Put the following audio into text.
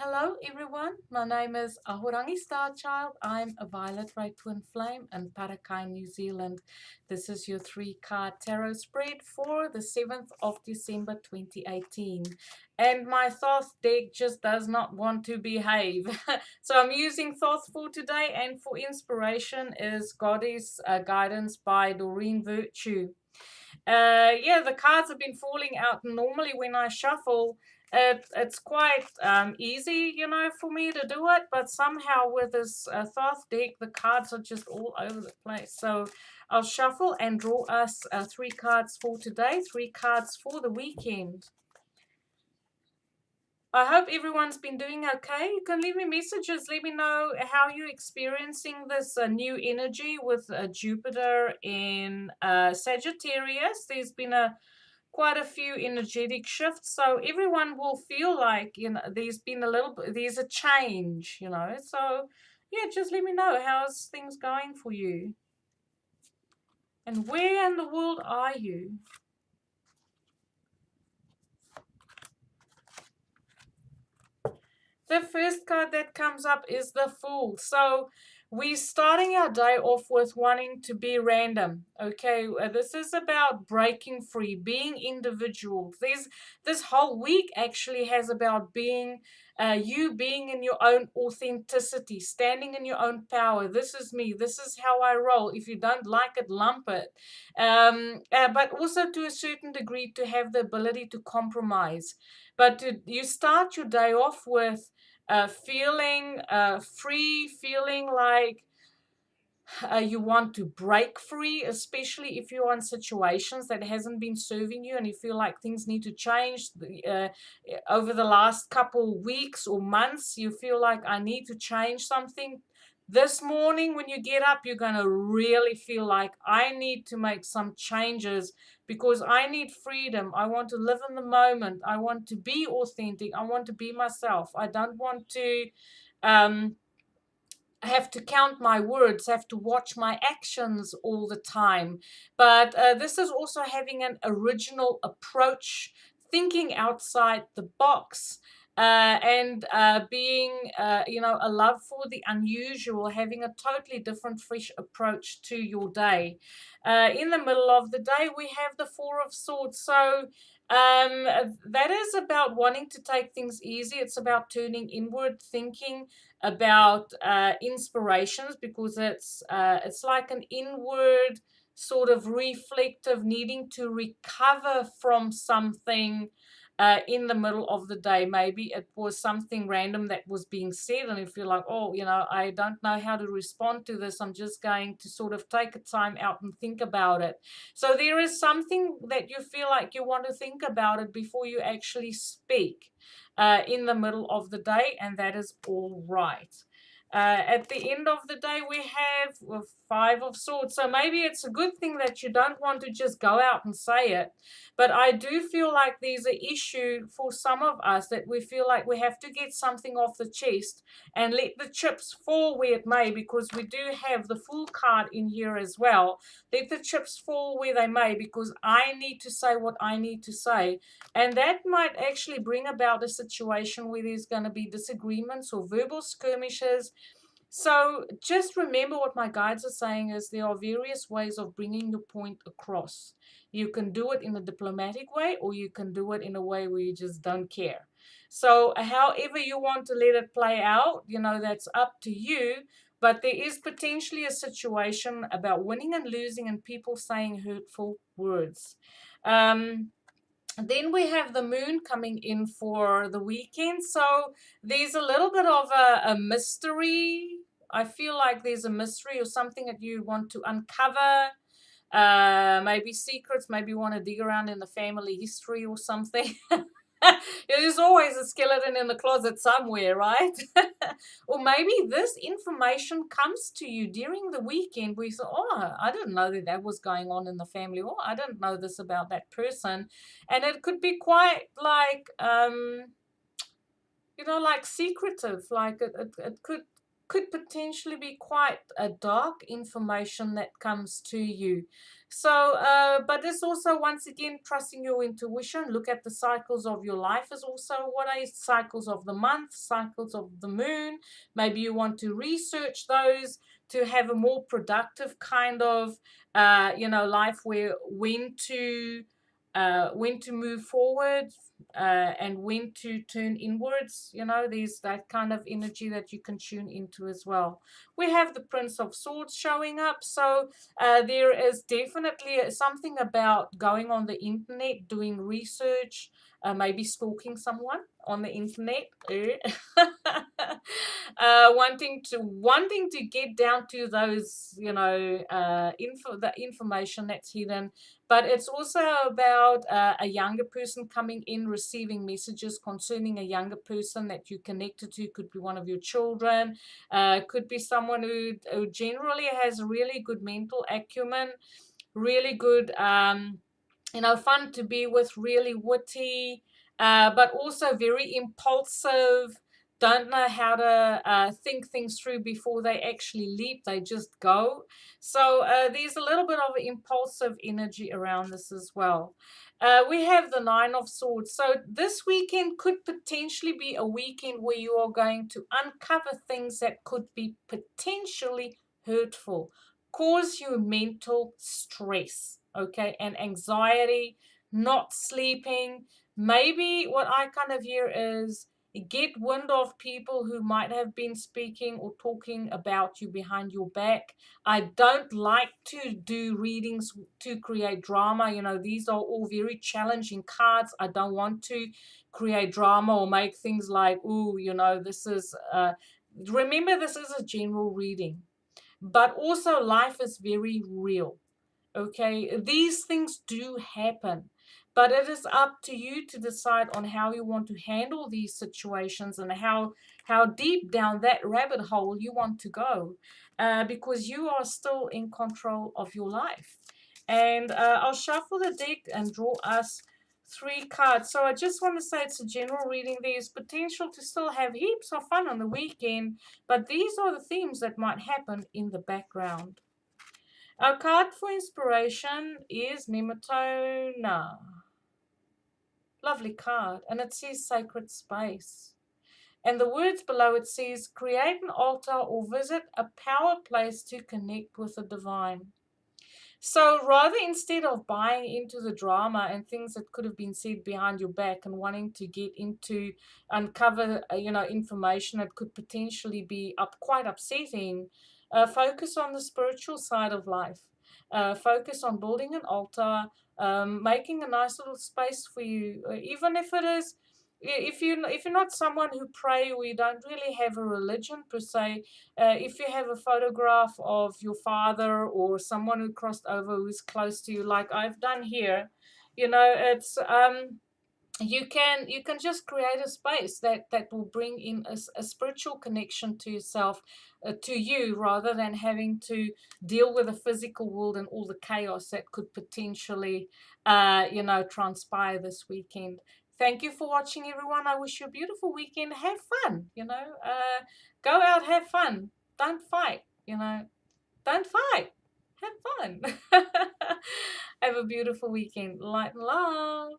Hello everyone, my name is Ahorangi Starchild. I'm a Violet Ray Twin Flame in Parakai, New Zealand. This is your 3-card tarot spread for the 7th of December 2018. And my Thoth deck just does not want to behave. So I'm using Thoth for today, and for inspiration is Goddess Guidance by Doreen Virtue. Yeah, the cards have been falling out. Normally when I shuffle, it's quite easy, for me to do it. But somehow with this Thoth deck, the cards are just all over the place. So I'll shuffle and draw us 3 cards for today, 3 cards for the weekend. I hope everyone's been doing okay. You can leave me messages. Let me know how you're experiencing this new energy with Jupiter in Sagittarius. There's been quite a few energetic shifts, so everyone will feel like there's a change. So yeah, just let me know how's things going for you, and where in the world are you. The first card that comes up is the Fool. So we're starting our day off with wanting to be random. Okay, this is about breaking free, being individual. This whole week actually has about being you being in your own authenticity, standing in your own power. This is me. This is how I roll. If you don't like it, lump it. But also to a certain degree to have the ability to compromise. But you start your day off with feeling free, feeling like you want to break free, especially if you're in situations that hasn't been serving you and you feel like things need to change. Over the last couple weeks or months, you feel like I need to change something. This morning when you get up, you're going to really feel like I need to make some changes because I need freedom. I want to live in the moment. I want to be authentic. I want to be myself. I don't want to um, have to count my words, have to watch my actions all the time. But this is also having an original approach, thinking outside the box. And being, a love for the unusual, having a totally different, fresh approach to your day. In the middle of the day, we have the Four of Swords. So that is about wanting to take things easy. It's about turning inward, thinking about inspirations, because it's like an inward sort of reflective, needing to recover from something in the middle of the day. Maybe it was something random that was being said, and if you're like, oh, I don't know how to respond to this, I'm just going to sort of take a time out and think about it. So there is something that you feel like you want to think about it before you actually speak in the middle of the day, and that is all right. At the end of the day, we have Five of Swords. So maybe it's a good thing that you don't want to just go out and say it. But I do feel like there's an issue for some of us that we feel like we have to get something off the chest and let the chips fall where it may, because we do have the Fool card in here as well. Let the chips fall where they may, because I need to say what I need to say. And that might actually bring about a situation where there's going to be disagreements or verbal skirmishes. So just remember what my guides are saying is there are various ways of bringing your point across. You can do it in a diplomatic way, or you can do it in a way where you just don't care. So however you want to let it play out, that's up to you. But there is potentially a situation about winning and losing and people saying hurtful words. Then we have the moon coming in for the weekend. So there's a little bit of a mystery. I feel like there's a mystery or something that you want to uncover. Maybe secrets, maybe you want to dig around in the family history or something. There's always a skeleton in the closet somewhere, right? Or maybe this information comes to you during the weekend where you say, oh, I didn't know that was going on in the family, or I didn't know this about that person. And it could be quite like, like secretive, like it could could potentially be quite a dark information that comes to you. So, but it's also, once again, trusting your intuition. Look at the cycles of your life, is also what are cycles of the month, cycles of the moon. Maybe you want to research those to have a more productive kind of, life, where when to move forward, and when to turn inwards. There's that kind of energy that you can tune into as well. We have the Prince of Swords showing up. So there is definitely something about going on the internet, doing research, maybe stalking someone on the internet. Wanting to get down to those, the information that's hidden. But it's also about a younger person coming in, receiving messages concerning a younger person that you connected to. Could be one of your children, could be someone who generally has really good mental acumen, really good, fun to be with, really witty, but also very impulsive. Don't know how to think things through before they actually leap. They just go. So there's a little bit of impulsive energy around this as well. We have the Nine of Swords. So this weekend could potentially be a weekend where you are going to uncover things that could be potentially hurtful, cause you mental stress, okay, and anxiety, not sleeping. Maybe what I kind of hear is get wind of people who might have been speaking or talking about you behind your back. I don't like to do readings to create drama. These are all very challenging cards. I don't want to create drama or make things like, ooh, this is, remember, this is a general reading, but also life is very real. Okay, these things do happen, but it is up to you to decide on how you want to handle these situations, and how deep down that rabbit hole you want to go, because you are still in control of your life. And I'll shuffle the deck and draw us three cards. So I just want to say it's a general reading. There's potential to still have heaps of fun on the weekend, but these are the themes that might happen in the background. Our card for inspiration is Nematona. Lovely card. And it says sacred space. And the words below it says create an altar or visit a power place to connect with the divine. So rather, instead of buying into the drama and things that could have been said behind your back and wanting to get into, uncover, information that could potentially be quite upsetting, focus on the spiritual side of life. Focus on building an altar, making a nice little space for you, even if it is. If you're not someone who pray, or you don't really have a religion per se, if you have a photograph of your father or someone who crossed over who's close to you, like I've done here, it's you can just create a space that will bring in a spiritual connection to yourself, to you, rather than having to deal with the physical world and all the chaos that could potentially transpire this weekend. Thank you for watching, everyone. I wish you a beautiful weekend. Have fun. Go out, have fun. Don't fight. Don't fight. Have fun. Have a beautiful weekend. Light and love.